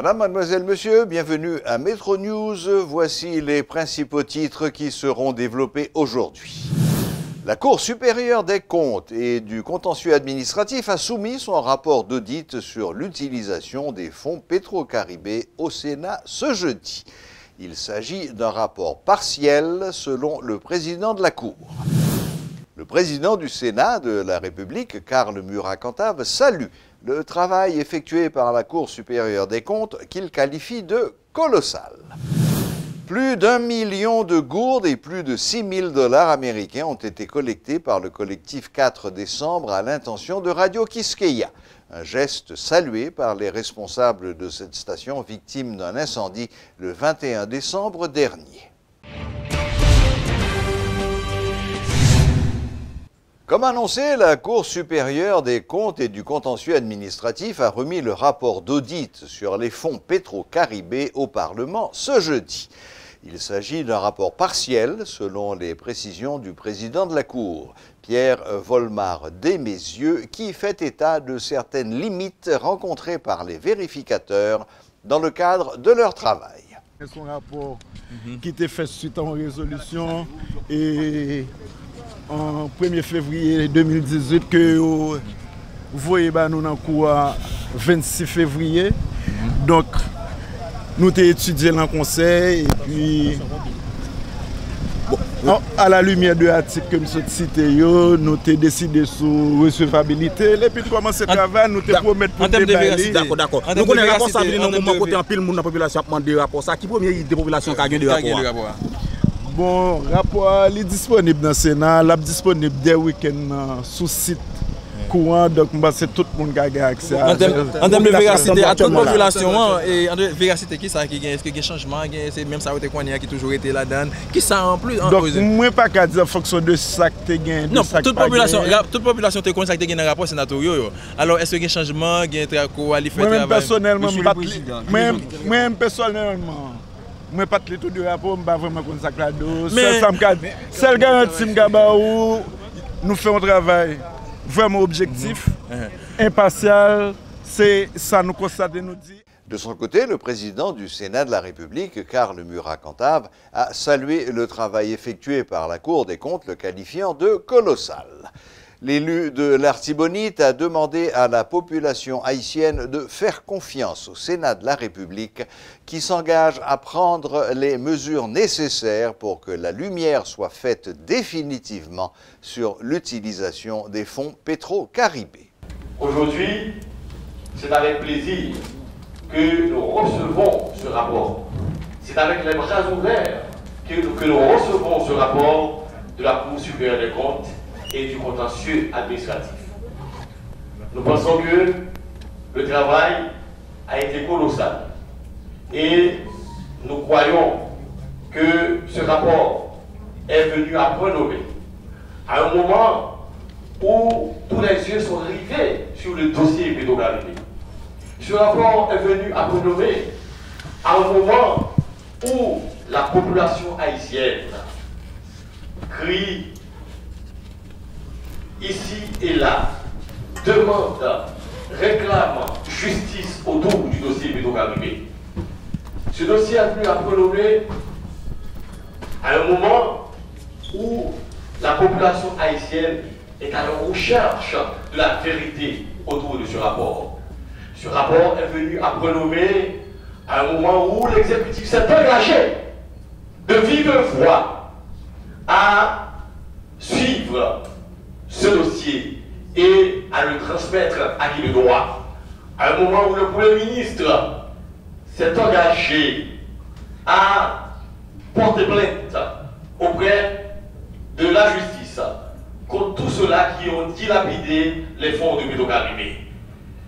Madame, mademoiselle, monsieur, bienvenue à Métro News. Voici les principaux titres qui seront développés aujourd'hui. La Cour supérieure des comptes et du contentieux administratif a soumis son rapport d'audit sur l'utilisation des fonds Petro-Caribé au Sénat ce jeudi. Il s'agit d'un rapport partiel selon le président de la Cour. Le président du Sénat de la République, Karl Murat-Cantave, salue le travail effectué par la Cour supérieure des comptes qu'il qualifie de colossal. Plus d'1 million de gourdes et plus de 6 000 $ américains ont été collectés par le collectif 4 décembre à l'intention de Radio Quisqueya. Un geste salué par les responsables de cette station victime d'un incendie le 21 décembre dernier. Comme annoncé, la Cour supérieure des comptes et du contentieux administratif a remis le rapport d'audit sur les fonds Petro-Caribé au Parlement ce jeudi. Il s'agit d'un rapport partiel, selon les précisions du président de la Cour, Pierre Volmar Desmessieux, qui fait état de certaines limites rencontrées par les vérificateurs dans le cadre de leur travail. C'est un rapport qui était fait suite à une résolution et en 1er février 2018 que vous voyez nous dans le cours 26 février. Donc nous avons étudié dans le conseil et puis à la lumière de l'article que nous avons cité, nous avons décidé sur recevabilité. Et puis nous commençons à travailler, nous avons promis pour déballer. D'accord. Nous connaissons le rapport, ça veut dire dans le moment où pile monde dans la population a demandé le rapport. Ça qui est le premier de la population qui a gagné le rapport? Bon, le rapport est disponible dans le Sénat, il est disponible dès le week-end sous site courant, donc c'est tout le monde qui a accès à ça. En termes de véracité, à toute population, et en termes de véracité, qui ça qui est-ce qu'il y a un changement, c'est même ça qui a toujours été là-dedans, qui ça en plus? Donc, moi, je ne peux pas dire en fonction de ça que tu as gagné. Non, toute population te connaît ça qui a gagné dans le rapport sénatorial. Alors, est-ce qu'il y a un changement, il y a un travail, moi-même personnellement, je ne pas tout de rapport, je ne pas vraiment consacrer seule garantie que nous faisons un travail vraiment objectif, impartial, c'est ça nous constate et nous dit. De son côté, le président du Sénat de la République, Karl Murat-Cantave, a salué le travail effectué par la Cour des comptes, le qualifiant de colossal. L'élu de l'Artibonite a demandé à la population haïtienne de faire confiance au Sénat de la République qui s'engage à prendre les mesures nécessaires pour que la lumière soit faite définitivement sur l'utilisation des fonds Petro-Caribé. Aujourd'hui, c'est avec plaisir que nous recevons ce rapport. C'est avec les bras ouverts que nous recevons ce rapport de la Cour supérieure des comptes et du contentieux administratif. Nous pensons que le travail a été colossal et nous croyons que ce rapport est venu à point nommé, à un moment où tous les yeux sont rivés sur le dossier Petro-Caribé. Ce rapport est venu à point nommé à un moment où la population haïtienne crie ici et là, demande, réclame justice autour du dossier Petro-Caribé. Ce dossier a pu être nommé à un moment où la population haïtienne est à la recherche de la vérité autour de ce rapport. Ce rapport est venu à renommer à un moment où l'exécutif s'est engagé de vive voix à suivre ce dossier et à le transmettre à qui de droit. À un moment où le Premier ministre s'est engagé à porter plainte auprès de la justice contre tous ceux-là qui ont dilapidé les fonds de Petro-Caribé.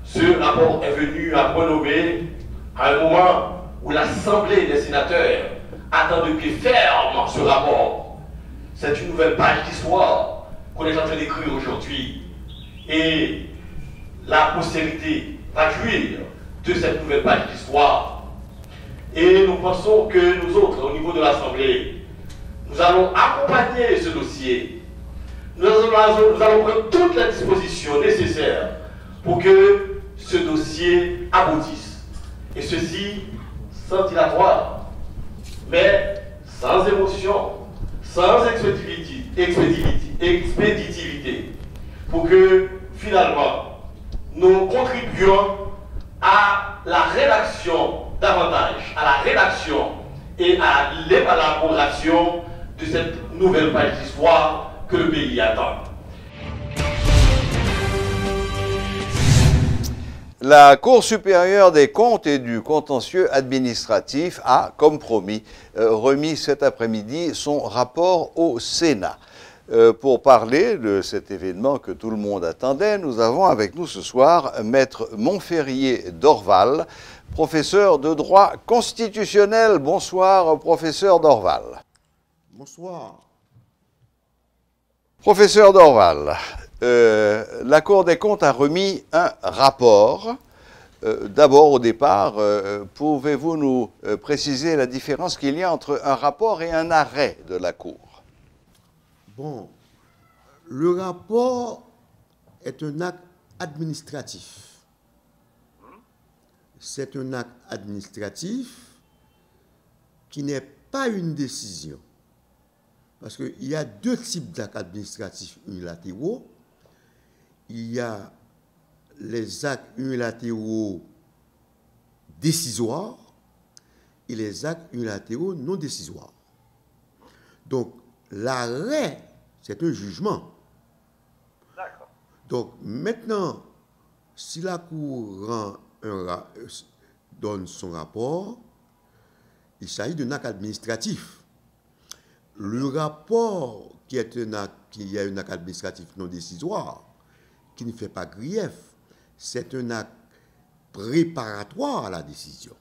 Ce rapport est venu à renommer à un moment où l'Assemblée des sénateurs attend de pied ferme ce rapport. C'est une nouvelle page d'histoire qu'on est en train d'écrire aujourd'hui. Et la postérité va jouir de cette nouvelle page d'histoire. Et nous pensons que nous autres, au niveau de l'Assemblée, nous allons accompagner ce dossier. Nous allons prendre toutes les dispositions nécessaires pour que ce dossier aboutisse. Et ceci sans dilatoire, mais sans émotion, sans expéditivité, pour que finalement nous contribuions à la rédaction davantage, à la rédaction et à l'élaboration de cette nouvelle page d'histoire que le pays attend. La Cour supérieure des comptes et du contentieux administratif a, comme promis, remis cet après-midi son rapport au Sénat. Pour parler de cet événement que tout le monde attendait, nous avons avec nous ce soir Maître Montferrier Dorval, professeur de droit constitutionnel. Bonsoir, professeur Dorval. Bonsoir. Professeur Dorval, la Cour des comptes a remis un rapport. D'abord, au départ, pouvez-vous nous préciser la différence qu'il y a entre un rapport et un arrêt de la Cour? Bon, le rapport est un acte administratif. C'est un acte administratif qui n'est pas une décision. Parce qu'il y a deux types d'actes administratifs unilatéraux. Il y a les actes unilatéraux décisoires et les actes unilatéraux non décisoires. Donc, l'arrêt, c'est un jugement. D'accord. Donc, maintenant, si la Cour donne son rapport, il s'agit d'un acte administratif. Le rapport qui est un acte administratif non décisoire, qui ne fait pas grief, c'est un acte préparatoire à la décision.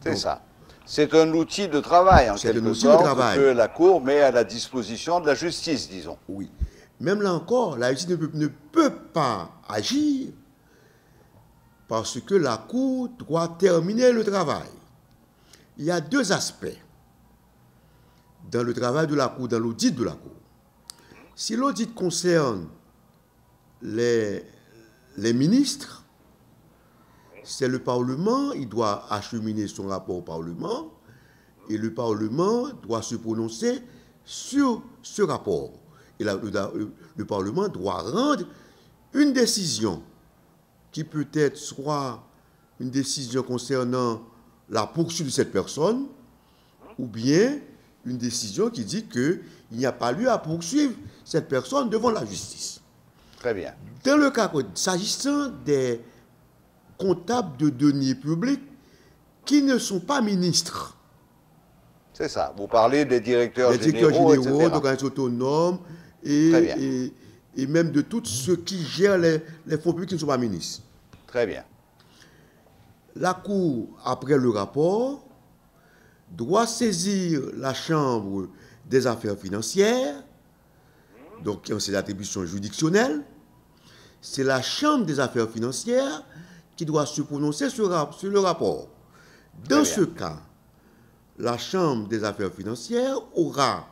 C'est ça. C'est un outil de travail, en quelque sorte, que la Cour met à la disposition de la justice, disons. Oui. Même là encore, la justice ne peut pas agir parce que la Cour doit terminer le travail. Il y a deux aspects dans le travail de la Cour, dans l'audit de la Cour. Si l'audit concerne les ministres, c'est le Parlement, il doit acheminer son rapport au Parlement et le Parlement doit se prononcer sur ce rapport. Et le Parlement doit rendre une décision qui peut être soit une décision concernant la poursuite de cette personne ou bien une décision qui dit qu'il n'y a pas lieu à poursuivre cette personne devant la justice. Très bien. Dans le cas, s'agissant des comptables de deniers publics qui ne sont pas ministres. C'est ça. Vous parlez des directeurs généraux, etc. d'organisations autonomes et même de tous ceux qui gèrent les fonds publics qui ne sont pas ministres. Très bien. La Cour, après le rapport, doit saisir la Chambre des affaires financières, donc qui ont ses attributions juridictionnelles. C'est la Chambre des affaires financières qui doit se prononcer sur le rapport. Dans ce cas, la Chambre des affaires financières aura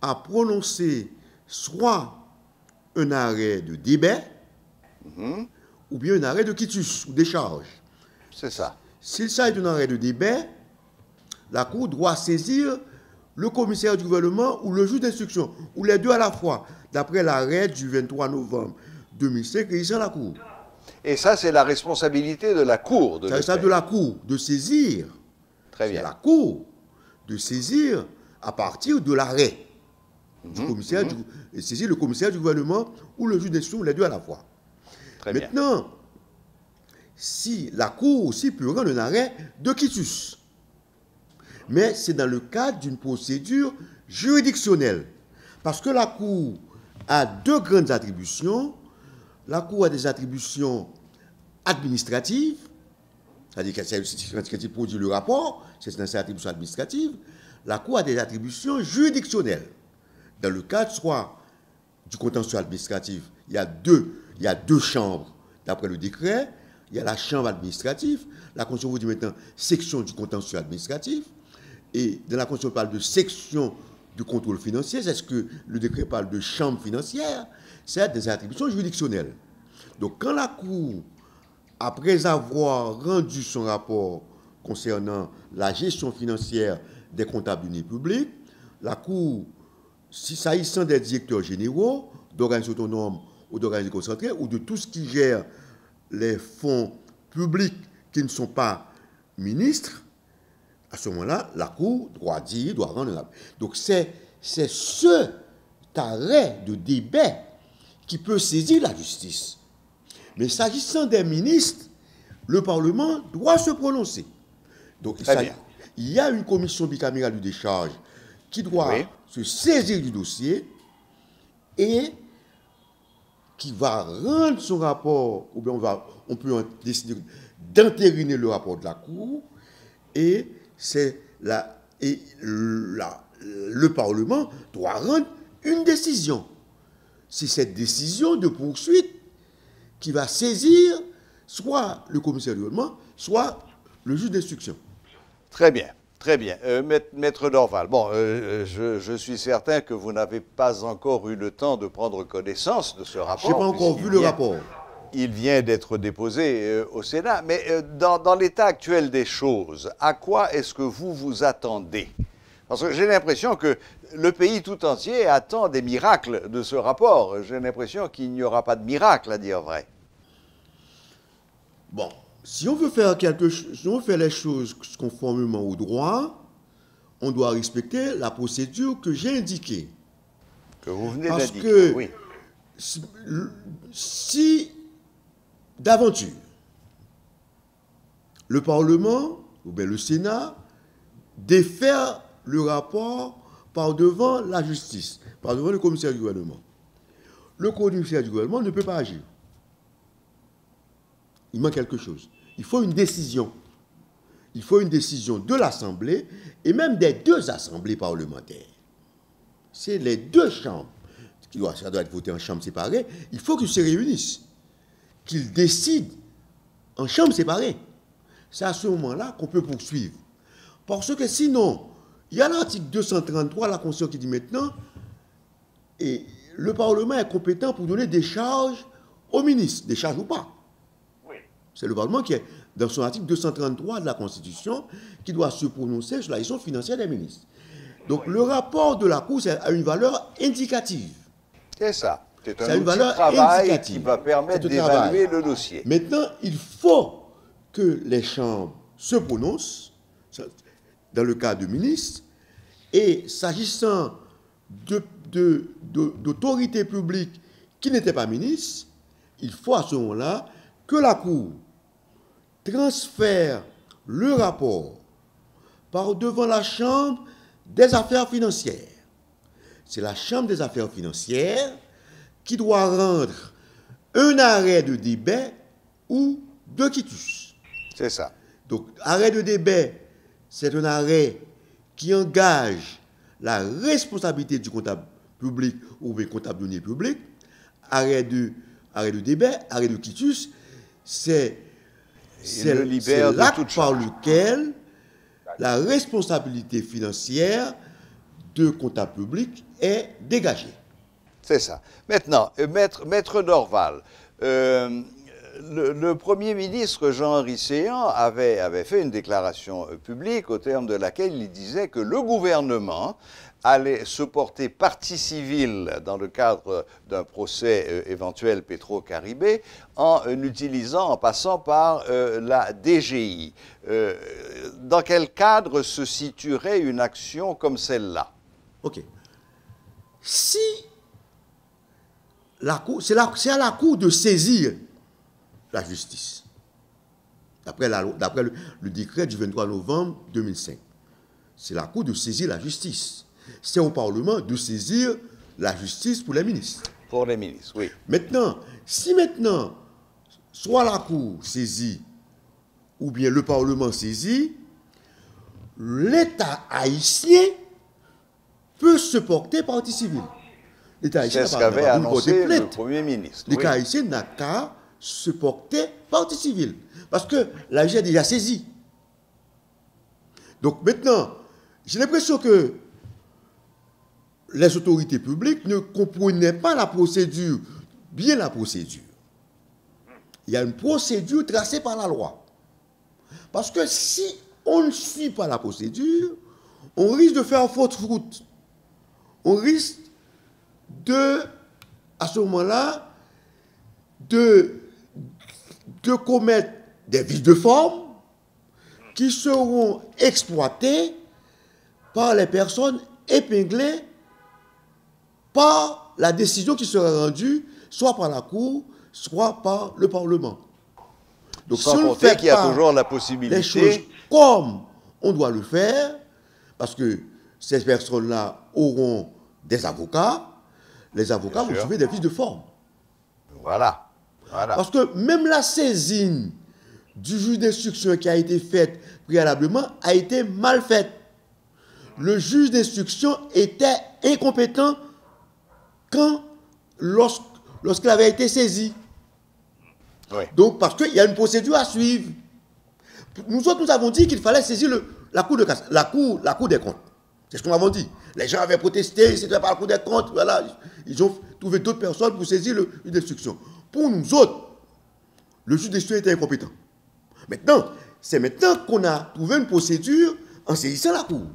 à prononcer soit un arrêt de débat ou bien un arrêt de quitus ou décharge. C'est ça. S'il s'agit d'un arrêt de débat, la Cour doit saisir le commissaire du gouvernement ou le juge d'instruction, ou les deux à la fois, d'après l'arrêt du 23 novembre 2005 rédigé à la Cour. Et ça, c'est la responsabilité de la Cour. C'est ça de la Cour de saisir. Très bien. C'est la Cour de saisir à partir de l'arrêt du commissaire, et saisir le commissaire du gouvernement ou le juge d'instruction, les deux à la fois. Très bien. Maintenant, si la Cour aussi peut rendre un arrêt de quitus, mais c'est dans le cadre d'une procédure juridictionnelle. Parce que la Cour a deux grandes attributions. La Cour a des attributions administratives, c'est-à-dire que c'est produit le rapport, c'est dans ses attributions administratives. La Cour a des attributions juridictionnelles. Dans le cadre soit du contentieux administratif, il y a deux chambres d'après le décret. Il y a la chambre administrative, la Constitution vous dit maintenant section du contentieux administratif, et dans la Constitution on parle de section du contrôle financier, c'est ce que le décret parle de chambre financière, c'est des attributions juridictionnelles. Donc quand la Cour après avoir rendu son rapport concernant la gestion financière des comptables d'unités publiques, la Cour, s'agissant des directeurs généraux, d'organismes autonomes ou d'organismes concentrés, ou de tout ce qui gère les fonds publics qui ne sont pas ministres, à ce moment-là, la Cour doit dire, doit rendre un rapport. Donc c'est ce arrêt de débat qui peut saisir la justice. Mais s'agissant des ministres, le Parlement doit se prononcer. Donc il y a une commission bicamérale de décharge qui doit se saisir du dossier et qui va rendre son rapport, ou bien on peut décider d'entériner le rapport de la Cour, et le Parlement doit rendre une décision. C'est cette décision de poursuite qui va saisir soit le commissaire du gouvernement, soit le juge d'instruction. Très bien, très bien. Maître Dorval, bon, je suis certain que vous n'avez pas encore eu le temps de prendre connaissance de ce rapport. Je n'ai pas encore vu le rapport. Il vient d'être déposé au Sénat, mais dans l'état actuel des choses, à quoi est-ce que vous vous attendez? Parce que j'ai l'impression que le pays tout entier attend des miracles de ce rapport. J'ai l'impression qu'il n'y aura pas de miracle, à dire vrai. Bon, si on veut faire si on veut faire les choses conformément au droit, on doit respecter la procédure que j'ai indiquée. Que vous venez d'indiquer. Parce que oui. si d'aventure, le Parlement, ou bien le Sénat, défère le rapport par devant la justice, par devant le commissaire du gouvernement, le commissaire du gouvernement ne peut pas agir. Il manque quelque chose. Il faut une décision. Il faut une décision de l'Assemblée et même des deux assemblées parlementaires. C'est les deux chambres. Ça doit être voté en chambre séparée. Il faut qu'ils se réunissent, qu'ils décident en chambre séparée. C'est à ce moment-là qu'on peut poursuivre. Parce que sinon, il y a l'article 233 de la Constitution qui dit maintenant, et le Parlement est compétent pour donner des charges au ministre, des charges ou pas. C'est le Parlement qui est, dans son article 233 de la Constitution, qui doit se prononcer sur la gestion financière des ministres. Donc le rapport de la Cour a une valeur indicative. C'est ça. C'est une valeur indicative qui va permettre d'évaluer le dossier. Maintenant, il faut que les chambres se prononcent, dans le cas de ministres, et s'agissant d'autorités publiques qui n'étaient pas ministres, il faut à ce moment-là que la Cour transfère le rapport par devant la Chambre des affaires financières. C'est la Chambre des affaires financières qui doit rendre un arrêt de débat ou de quitus. C'est ça. Donc, arrêt de débat, c'est un arrêt qui engage la responsabilité du comptable public ou du comptable donné public. Arrêt de débat, arrêt de quitus, c'est l'acte par lequel la responsabilité financière de comptable public est dégagée. C'est ça. Maintenant, Maître Dorval, le Premier ministre Jean-Henri Séan avait fait une déclaration publique au terme de laquelle il disait que le gouvernement allait se porter partie civile dans le cadre d'un procès éventuel Petro-Caribé en passant par la DGI. Dans quel cadre se situerait une action comme celle-là? Ok. Si c'est à la Cour de saisir la justice, d'après le décret du 23 novembre 2005, c'est la Cour de saisir la justice. C'est au Parlement de saisir la justice pour les ministres. Pour les ministres, oui. Maintenant, si maintenant, soit la Cour saisit, ou bien le Parlement saisit, l'État haïtien peut se porter partie civile. L'État haïtien c'est ce qu'avait annoncé le Premier ministre. L'État haïtien n'a qu'à se porter partie civile. Parce que la justice est déjà saisie. Donc maintenant, j'ai l'impression que les autorités publiques ne comprenaient pas la procédure, bien la procédure. il y a une procédure tracée par la loi. Parce que si on ne suit pas la procédure, on risque de faire faute route. On risque de, à ce moment-là, de commettre des vices de forme qui seront exploités par les personnes épinglées par la décision qui sera rendue soit par la Cour, soit par le Parlement. Donc, sans compter qu'il y a toujours la possibilité... Les choses comme on doit le faire, parce que ces personnes-là auront des avocats, les avocats vont trouver des vices de forme. Voilà. Voilà. Parce que même la saisine du juge d'instruction qui a été faite préalablement a été mal faite. Le juge d'instruction était incompétent lorsqu'il avait été saisi. Oui. Donc, parce qu'il y a une procédure à suivre. Nous autres, nous avons dit qu'il fallait saisir la Cour des comptes. C'est ce qu'on avait dit. Les gens avaient protesté, c'était pas la Cour des comptes. Voilà. Ils ont trouvé d'autres personnes pour saisir le juge d'instruction. Pour nous autres, le juge d'instruction était incompétent. Maintenant, c'est maintenant qu'on a trouvé une procédure en saisissant la Cour.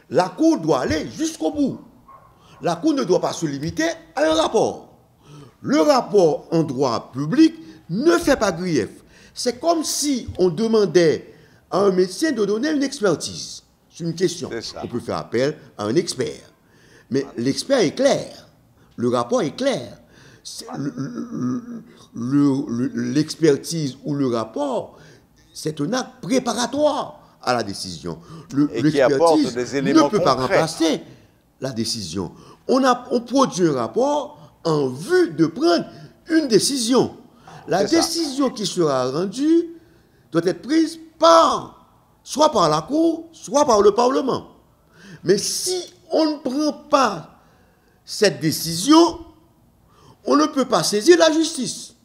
La Cour doit aller jusqu'au bout. La Cour ne doit pas se limiter à un rapport. Le rapport en droit public ne fait pas grief. C'est comme si on demandait à un médecin de donner une expertise sur une question. On peut faire appel à un expert. Mais l'expert est clair. Le rapport est clair. L'expertise ou le rapport, c'est un acte préparatoire à la décision. L'expertise ne peut pas remplacer la décision. On produit un rapport en vue de prendre une décision. La décision qui sera rendue doit être prise soit par la Cour, soit par le Parlement. Mais si on ne prend pas cette décision, on ne peut pas saisir la justice.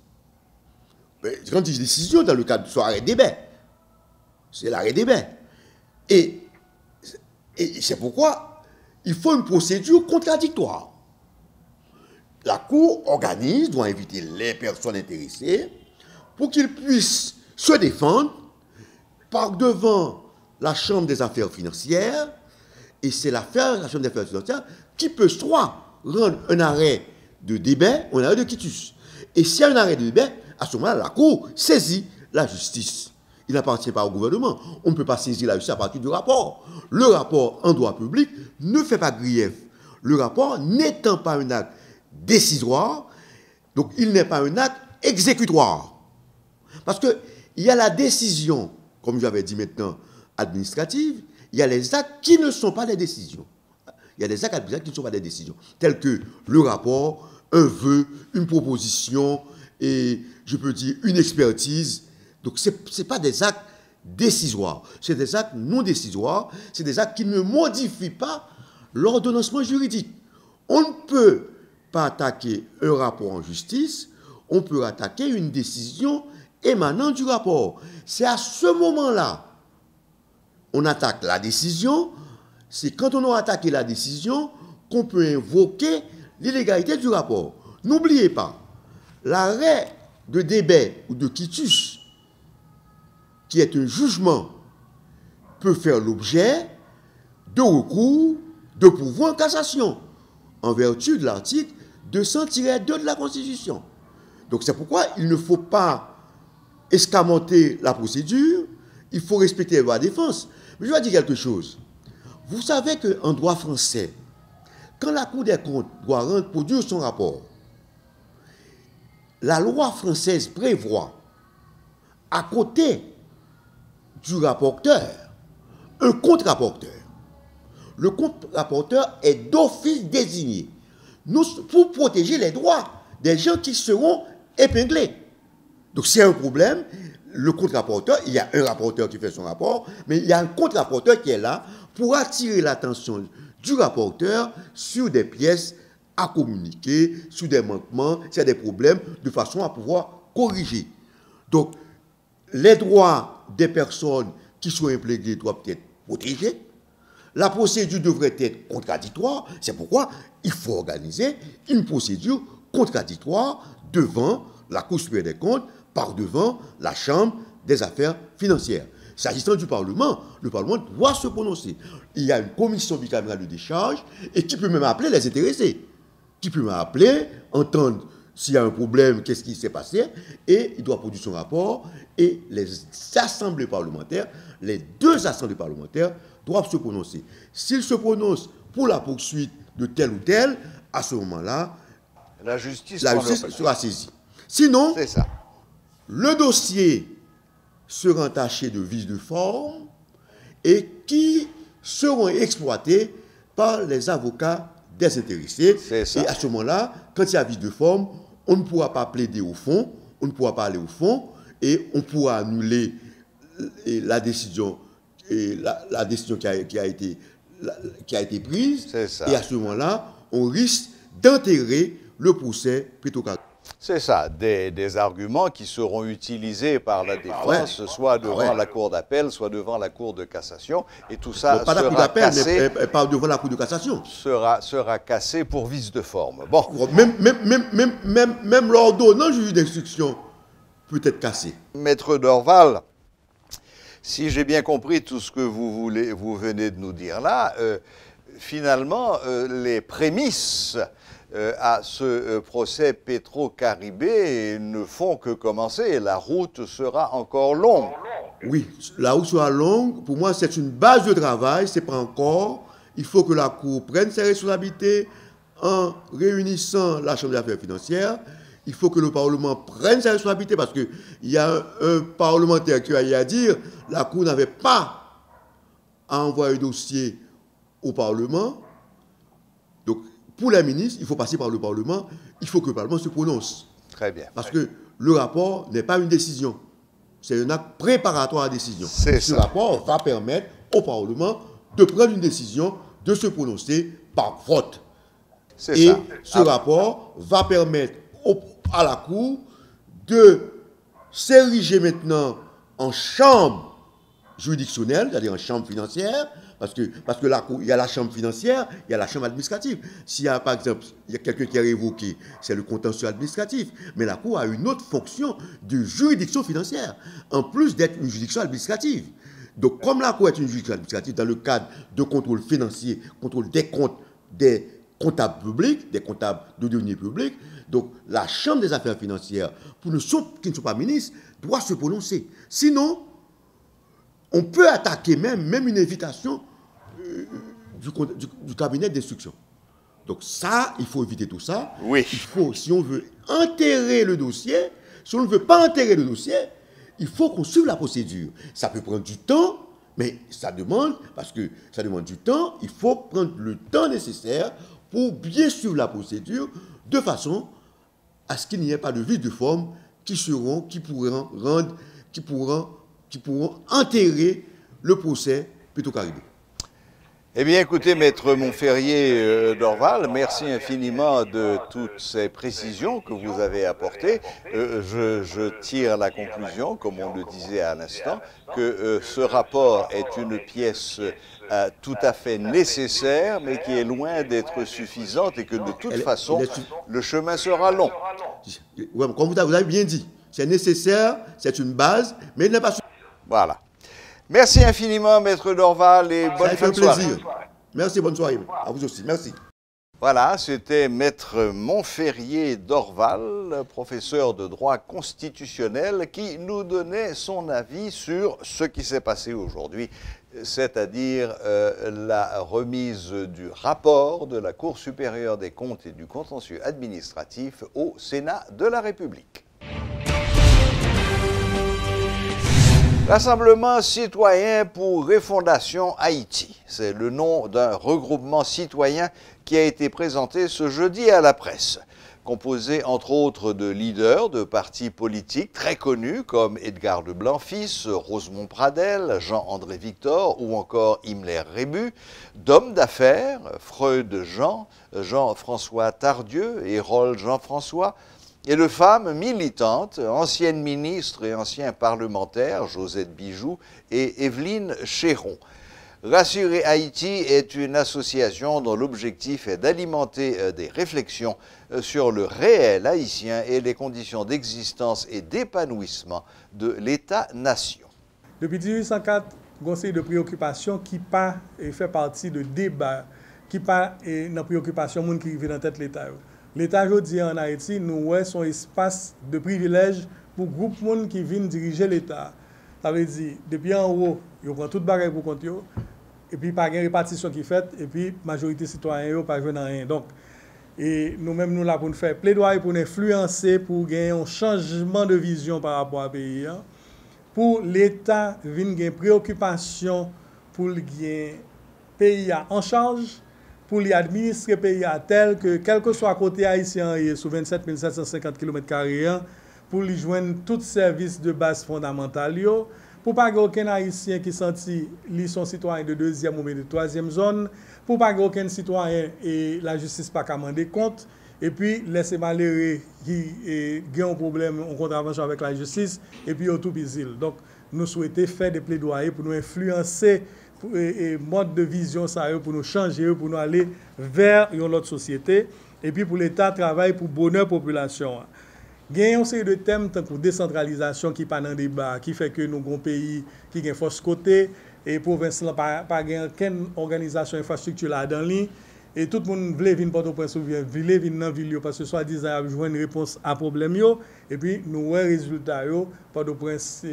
Mais quand je dis décision, dans le cadre de l'arrêt des bains, c'est l'arrêt des bains. Et c'est pourquoi il faut une procédure contradictoire. La Cour doit inviter les personnes intéressées pour qu'ils puissent se défendre devant la Chambre des affaires financières. Et c'est la Chambre des affaires financières qui peut soit rendre un arrêt de débat ou un arrêt de quitus. Et s'il y a un arrêt de débat, à ce moment-là, la Cour saisit la justice. Il n'appartient pas au gouvernement. On ne peut pas saisir la justice à partir du rapport. Le rapport en droit public ne fait pas grief. Le rapport n'étant pas un acte décisoire, donc il n'est pas un acte exécutoire. Parce qu'il y a la décision, comme j'avais dit maintenant, administrative, il y a les actes qui ne sont pas des décisions. Il y a des actes administratifs qui ne sont pas des décisions, tels que le rapport, un vœu, une proposition, et je peux dire une expertise. Donc ce n'est pas des actes décisoires, c'est des actes non décisoires, c'est des actes qui ne modifient pas l'ordonnancement juridique. On ne peut pas attaquer un rapport en justice, on peut attaquer une décision émanant du rapport. C'est à ce moment-là, on attaque la décision, c'est quand on a attaqué la décision qu'on peut invoquer l'illégalité du rapport. N'oubliez pas, l'arrêt de débat ou de quitus, qui est un jugement, peut faire l'objet de recours de pourvoi en cassation, en vertu de l'article 200-2 de la Constitution. Donc c'est pourquoi il ne faut pas escamoter la procédure, il faut respecter les lois de défense. Mais je vais dire quelque chose. Vous savez qu'en droit français, quand la Cour des comptes doit produire son rapport, la loi française prévoit, à côté du rapporteur, un contre-rapporteur. Le contre-rapporteur est d'office désigné pour protéger les droits des gens qui seront épinglés. Donc c'est un problème. Le contre-rapporteur, il y a un rapporteur qui fait son rapport, mais il y a un contre-rapporteur qui est là pour attirer l'attention du rapporteur sur des pièces à communiquer, sur des manquements, sur des problèmes, de façon à pouvoir corriger. Donc, les droits des personnes qui sont impliquées doivent être protégés. La procédure devrait être contradictoire. C'est pourquoi il faut organiser une procédure contradictoire devant la Cour supérieure des comptes par devant la Chambre des affaires financières. S'agissant du Parlement, le Parlement doit se prononcer. Il y a une commission bicamérale de décharge et qui peut même appeler les intéressés. Qui peut même appeler, entendre s'il y a un problème, qu'est-ce qui s'est passé, et il doit produire son rapport, et les assemblées parlementaires, les deux assemblées parlementaires doivent se prononcer. S'ils se prononcent pour la poursuite de tel ou tel, à ce moment-là, la justice sera saisie. Sinon, le dossier sera entaché de vices de forme et qui seront exploités par les avocats des intéressés. Et à ce moment-là, quand il y a vice de forme, on ne pourra pas plaider au fond, on ne pourra pas aller au fond et on pourra annuler la décision, la décision qui a été prise. Et à ce moment-là, on risque d'enterrer le procès Petrocaribé. C'est ça, des arguments qui seront utilisés par la défense, soit devant la Cour d'appel, soit devant la Cour de cassation, et tout ça pas la Cour sera d'appel, cassé. mais pas devant la Cour de cassation. Sera cassé pour vice de forme. Bon. Même l'ordonnance juge d'instruction peut être cassée. Maître Dorval, si j'ai bien compris tout ce que vous venez de nous dire là, finalement, les prémices à ce procès Petro-Caribé ne font que commencer. La route sera encore longue. Oui, la route sera longue. Pour moi, c'est une base de travail. C'est pas encore. Il faut que la Cour prenne ses responsabilités en réunissant la Chambre des affaires financières. Il faut que le Parlement prenne ses responsabilités parce qu'il y a un parlementaire qui a eu à dire la Cour n'avait pas à envoyer un dossier au Parlement. Donc, pour les ministres, il faut passer par le Parlement. Il faut que le Parlement se prononce. Très bien. Parce que le rapport n'est pas une décision. C'est un acte préparatoire à la décision. Ce rapport va permettre au Parlement de prendre une décision, de se prononcer par vote. Et ce rapport va permettre à la Cour de s'ériger maintenant en chambre juridictionnelle, c'est-à-dire en chambre financière, parce que la Cour, il y a la chambre financière, il y a la chambre administrative. S'il y a, par exemple, il y a quelqu'un qui a révoqué, c'est le contentieux administratif. Mais la Cour a une autre fonction de juridiction financière, en plus d'être une juridiction administrative. Donc, comme la Cour est une juridiction administrative dans le cadre de contrôle financier, contrôle des comptes des comptables publics, des comptables de deniers publics, donc la Chambre des affaires financières, pour ceux qui ne sont pas ministres, doit se prononcer. Sinon, on peut attaquer même une invitation du cabinet d'instruction. Donc ça, il faut éviter tout ça. Oui. Il faut, si on veut enterrer le dossier, si on ne veut pas enterrer le dossier, il faut qu'on suive la procédure. Ça peut prendre du temps, mais ça demande, parce que ça demande du temps, il faut prendre le temps nécessaire pour bien suivre la procédure, de façon à ce qu'il n'y ait pas de vices de forme qui pourront enterrer le procès Petro-Caribé. Eh bien, écoutez, Maître Montferrier Dorval, merci infiniment de toutes ces précisions que vous avez apportées. Je tire la conclusion, comme on le disait à l'instant, que ce rapport est une pièce tout à fait nécessaire, mais qui est loin d'être suffisante et que de toute façon, le chemin sera long. Ouais, comme vous avez bien dit, c'est nécessaire, c'est une base, mais il n'est pas suffisant. Voilà. Merci infiniment, Maître Dorval, et bonne fin de soirée. Merci, bonne soirée. À vous aussi, merci. Voilà, c'était Maître Montferrier Dorval, professeur de droit constitutionnel, qui nous donnait son avis sur ce qui s'est passé aujourd'hui, c'est-à-dire la remise du rapport de la Cour supérieure des comptes et du contentieux administratif au Sénat de la République. Rassemblement citoyen pour Refondation Haïti, c'est le nom d'un regroupement citoyen qui a été présenté ce jeudi à la presse, composé entre autres de leaders de partis politiques très connus comme Edgar de Blanc-Fils, Rosemont Pradel, Jean-André Victor ou encore Himmler Rébu, d'hommes d'affaires, Freud Jean, Jean-François Tardieu, Hérol Jean-François, et de femmes militantes, anciennes ministres et anciens parlementaires, Josette Bijoux et Evelyne Chéron. Rassurer Haïti est une association dont l'objectif est d'alimenter des réflexions sur le réel haïtien et les conditions d'existence et d'épanouissement de l'État-nation. Depuis 1804, conseil de préoccupation qui pas fait partie de débat, qui pas dans préoccupation monde qui vit dans tête l'État. L'État aujourd'hui en Haïti, nous avons son espace de privilège pour groupe monde qui vient diriger l'État. Ça veut dire depuis en haut, ils prennent toute bagarre pour compte et puis pas de répartition qui fait et puis majorité citoyenne pas jouer dans rien. Donc et nous-mêmes nous là pour nous faire plaidoyer pour nous influencer pour gagner un changement de vision par rapport au pays. Pour l'État vient gagner préoccupation pour gagner pays en charge, pour lui administrer le pays tel que, quel que soit côté haïtien, sur 27 750 km², pour lui joindre tous les services de base fondamentaux, pour pas aucun haïtien qui senti son citoyen de deuxième ou de troisième zone, pour pas aucun citoyen et la justice pas commander compte, et puis laisser malheureux qui ont un problème en contravention avec la justice, et puis au tout bisil. Donc, nous souhaitons faire des plaidoyers pour nous influencer et mode de vision ça pour nous changer, pour nous aller vers une autre société, et puis pour l'État travaille pour bonheur population. Il y a une série de thèmes pour décentralisation qui pas dans le débat, qui fait que nous avons un pays qui a une force côté, et province n'a pas aucune organisation infrastructure là dans l'île. Et tout le monde veut venir Port-au-Prince ou veut venir dans la ville parce que soi-disant il y a une réponse à problème. Et puis nous avons un résultat. Port-au-Prince,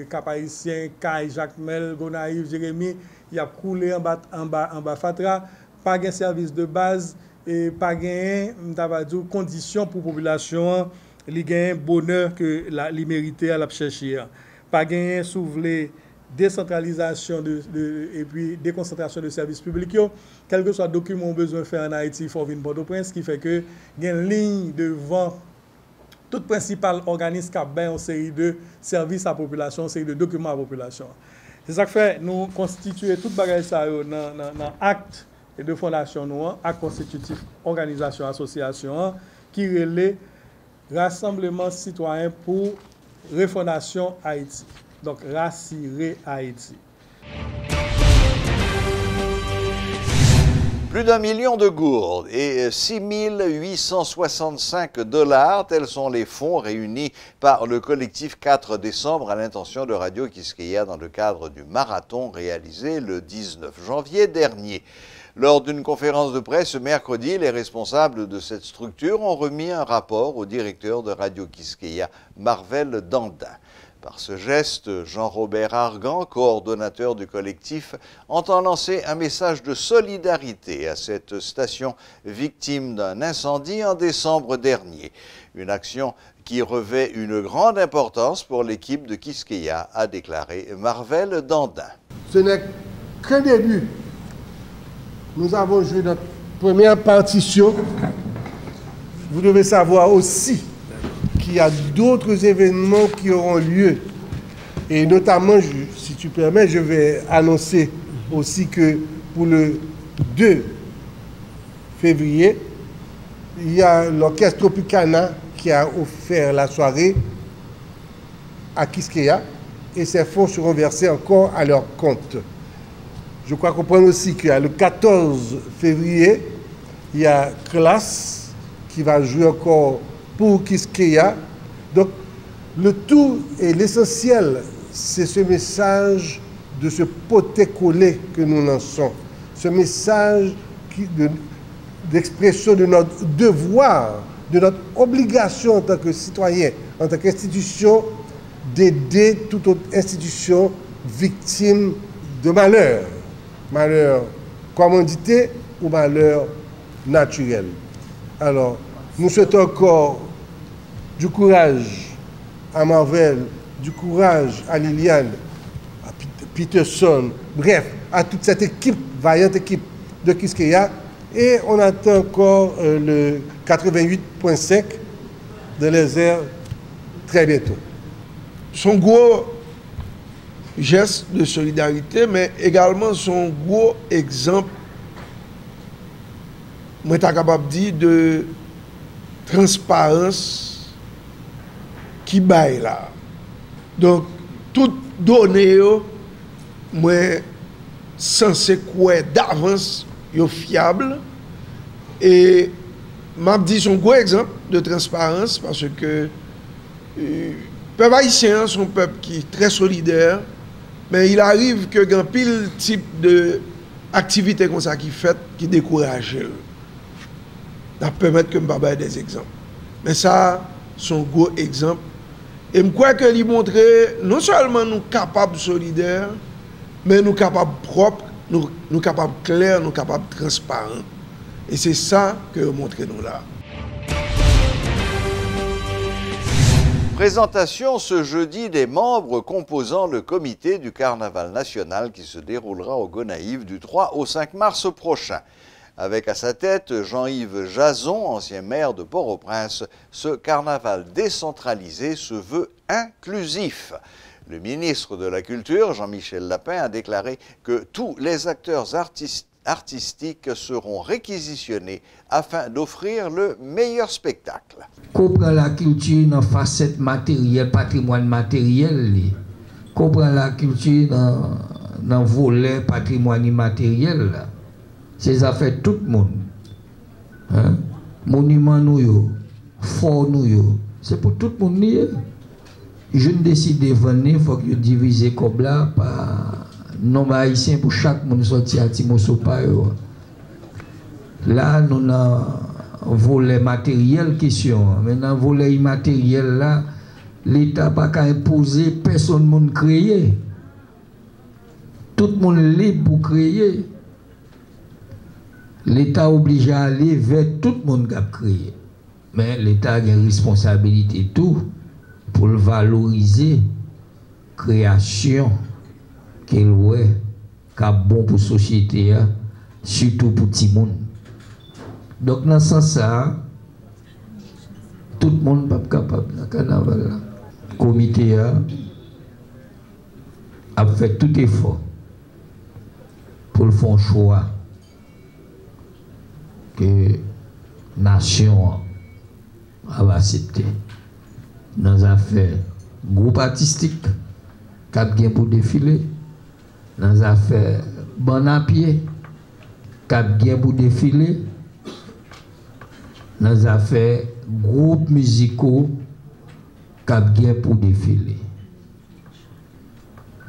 Cap-Haïtien, Caille, Jacques Mel, Gonaïve, Jérémy, il y a coulé en bas Fatra, pas de service de base et pas de conditions pour la population, il y a un bonheur que les méritait à la chercher. Pas de soulever décentralisation et puis déconcentration de services publics. Quel que soit le document qu'on a besoin de faire en Haïti, il faut venir Port-au-Prince, qui fait que il y a une ligne devant tout principal organisme qui a une série de services à la population, une série de documents à la population. C'est ça que fait nous constituer toute bagage ça dans acte de fondation nous, acte constitutif, organisation, association, qui relaie Rassemblement citoyen pour refondation Haïti. Donc, rassurer Haïti. Plus d'1 million de gourdes et 6 865 $, tels sont les fonds réunis par le collectif 4 décembre à l'intention de Radio Quisqueya dans le cadre du marathon réalisé le 19 janvier dernier. Lors d'une conférence de presse ce mercredi, les responsables de cette structure ont remis un rapport au directeur de Radio Quisqueya, Marvel Dandin. Par ce geste, Jean-Robert Argan, coordonnateur du collectif, entend lancer un message de solidarité à cette station victime d'un incendie en décembre dernier. Une action qui revêt une grande importance pour l'équipe de Quisqueya, a déclaré Marvel Dandin. Ce n'est qu'un début. Nous avons joué notre première partition. Vous devez savoir aussi qu'il y a d'autres événements qui auront lieu. Et notamment, si tu permets, je vais annoncer aussi que pour le 2 février, il y a l'orchestre Tropicana qui a offert la soirée à Quisqueya et ces fonds seront versés encore à leur compte. Je crois comprendre aussi qu'il y a le 14 février, il y a Classe qui va jouer encore pour Quisqueya. Donc, le tout et l'essentiel, c'est ce message de ce poté collé que nous lançons. Ce message d'expression de notre devoir, de notre obligation en tant que citoyen, en tant qu'institution, d'aider toute autre institution victime de malheur. Malheur commandité ou malheur naturel. Alors, nous souhaitons encore du courage à Marvel, du courage à Liliane, à Peterson, bref, à toute cette équipe, vaillante équipe de Quisqueya. Et on attend encore le 88.5 de les airs très bientôt. Son gros geste de solidarité, mais également son gros exemple, moi je suis capable de dire, de transparence qui baille là. Donc, toute donnée, moi, censé quoi d'avance, yo fiable. Et m'a dit son gros exemple de transparence parce que le peuple haïtien, son peuple qui est très solidaire, mais il arrive que grand pile type de activité comme ça qui fait, qui décourage. Ça permet que je me des exemples. Mais ça, son gros exemple. Et je crois que lui montrer non seulement nous capables solidaires, mais nous capables propres, nous capables clairs, nous capables transparents. Et c'est ça que montrez nous là. Présentation ce jeudi des membres composant le comité du Carnaval national qui se déroulera au Gonaïves du 3 au 5 mars prochain. Avec à sa tête Jean-Yves Jason, ancien maire de Port-au-Prince, ce carnaval décentralisé se veut inclusif. Le ministre de la Culture, Jean-Michel Lapin, a déclaré que tous les acteurs artistiques seront réquisitionnés afin d'offrir le meilleur spectacle. Comprendre la culture dans facette matérielle, patrimoine matériel. Comprendre la culture dans volet patrimoine immatériel. C'est ça fait tout le monde. Hein? Monument nous, fort nous, c'est pour tout le monde. Je ne décide de venir, il faut que je divise comme là par nombre haïtien pour chaque monde sortir à Timosopa. Là, nous avons volet matériel question. Maintenant, volet immatériel là, l'État n'a pas qu'à imposer, personne ne créer. Tout le monde est libre pour créer. L'État oblige à aller vers tout le monde qui a créé. Mais l'État a une responsabilité tout pour le valoriser, création, qu'il ouais, qui est bon pour la société, surtout pour tout le monde. Donc, dans ce sens-là, tout le monde n'est pas capable dans le carnaval. Le comité a fait tout effort pour le faire choix que la nation a accepté. Dans les affaires groupe artistique, cap gain pour défiler. Dans les affaires bon à pied, cap gain pour défiler. Dans les affaires groupes musicaux, cap gain pour défiler.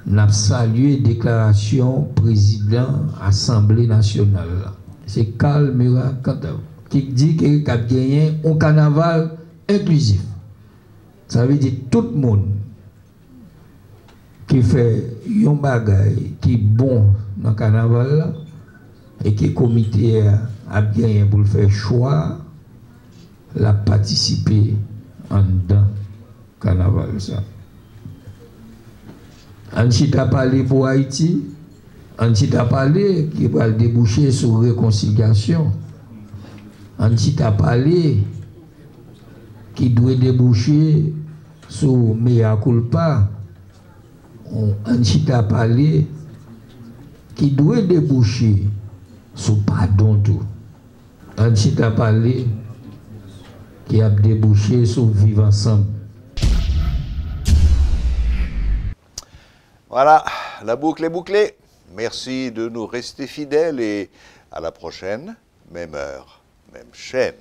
N'a salué déclaration président Assemblée nationale. C'est Karl Murat qui dit qu'il a gagné un carnaval inclusif. Ça veut dire tout le monde qui fait un bagage qui est bon dans le carnaval là, et qui est comité a gagné pour le faire choix, la participer en dedans carnaval ça. Ensuite a parlé pour Haïti. Ensuite a parlé qui va déboucher sur réconciliation. Ensuite a parlé qui doit déboucher sur mea culpa. Ensuite a parlé qui doit déboucher sur pardon tout. Ensuite a parlé qui a débouché sur vivre ensemble. Voilà, la boucle est bouclée. Merci de nous rester fidèles et à la prochaine, même heure, même chaîne.